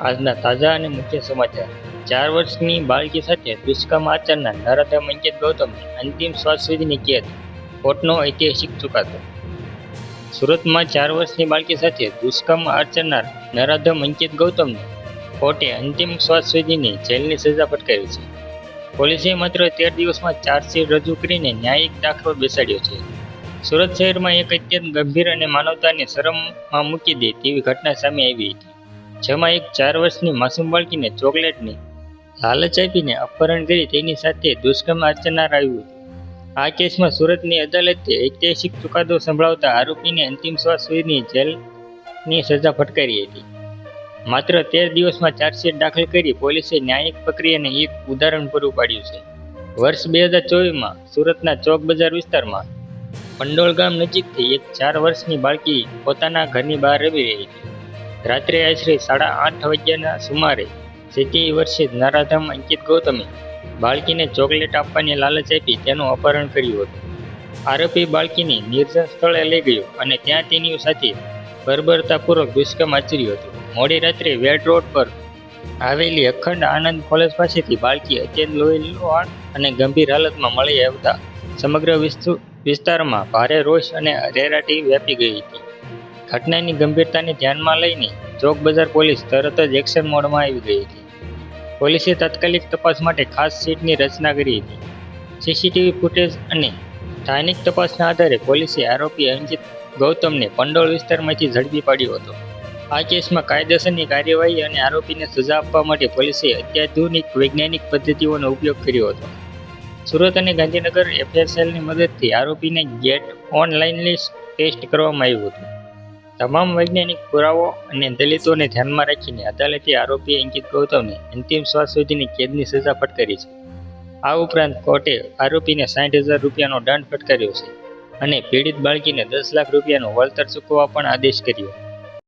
આજના તાજા અને મુખ્ય સમાચાર. 4 વર્ષની બાળકી સાથે દુષ્કર્મ આચરનાર નરાધમ અંકિત ગૌતમને અંતિમ શ્વાસ સુધીની કેદ, કોર્ટનો ઐતિહાસિક ચુકાદો. સુરતમાં 4 વર્ષની બાળકી સાથે દુષ્કર્મ આચરનાર નરાધમ અંકિત ગૌતમને કોર્ટે અંતિમ શ્વાસ સુધીની જેલની સજા ફટકારી છે. પોલીસે માત્ર 13 દિવસમાં ચાર્જશીટ રજૂ કરીને ન્યાયિક દાખલો બેસાડ્યો છે. સુરત શહેરમાં એક અત્યંત ગંભીર અને માનવતાને શરમમાં મૂકી દે તેવી ઘટના સામે આવી હતી, જેમાં એક 4 વર્ષની માસૂમ બાળકીને ચોકલેટની લાલચ આપીને અપહરણ કરી તેની સાથે દુષ્કર્મ આચરનાર આવ્યું હતું. આ કેસમાં સુરતની અદાલતે ઐતિહાસિક ચુકાદો સંભળાવતા આરોપીને અંતિમ શ્વાસ સુધીની જેલની સજા ફટકારી હતી. માત્ર 13 દિવસમાં ચાર્જશીટ દાખલ કરી પોલીસે ન્યાયિક પ્રક્રિયાને એક ઉદાહરણ પૂરું પાડ્યું છે. વર્ષ 2024માં સુરતના ચોક બજાર વિસ્તારમાં પંડોળ ગામ નજીકથી એક 4 વર્ષની બાળકી પોતાના ઘરની બહાર રમી રહી હતી. રાત્રે આશરે 8:30 વાગ્યાના સુમારે 37 વર્ષીય નરાધમ અંકિત ગૌતમે બાળકીને ચોકલેટ આપવાની લાલચ આપી તેનું અપહરણ કર્યું હતું. આરોપી બાળકીને નિર્જન સ્થળે લઈ ગયો અને ત્યાં તેની સાથે બર્બરતાપૂર્વક દુષ્કર્મ આચર્યું હતું. મોડી રાત્રે વેડ રોડ પર આવેલી અખંડ આનંદ કોલેજ પાસેથી બાળકી અત્યંત લોહીલુહાણ અને ગંભીર હાલતમાં મળી આવતા સમગ્ર વિસ્તારમાં ભારે રોષ અને અરેરાટી વ્યાપી ગઈ હતી. ઘટનાની ગંભીરતાને ધ્યાનમાં લઈને ચોક બજાર પોલીસ તરત જ એક્શન મોડમાં આવી ગઈ હતી. પોલીસે તાત્કાલિક તપાસ માટે ખાસ સીટની રચના કરી હતી. સીસીટીવી ફૂટેજ અને સ્થાનિક તપાસના આધારે પોલીસે આરોપી અંકિત ગૌતમને પંડોળ વિસ્તારમાંથી ઝડપી પાડ્યો હતો. આ કેસમાં કાયદેસરની કાર્યવાહી અને આરોપીને સજા આપવા માટે પોલીસે અત્યાધુનિક વૈજ્ઞાનિક પદ્ધતિઓનો ઉપયોગ કર્યો હતો. સુરત અને ગાંધીનગર એફએસએલની મદદથી આરોપીને ગેટ ઓનલાઇનલી ટેસ્ટ કરવામાં આવ્યું હતું. તમામ વૈજ્ઞાનિક પુરાવો અને દલિતોને ધ્યાનમાં રાખીને અદાલતે આરોપી અંકિત ગૌતમને અંતિમ શ્વાસ સુધીની કેદની સજા ફટકારી છે. આ ઉપરાંત કોર્ટે આરોપીને 60,000 રૂપિયાનો દંડ ફટકાર્યો છે અને પીડિત બાળકીને 10 લાખ રૂપિયાનું વળતર ચૂકવવા પણ આદેશ કર્યો.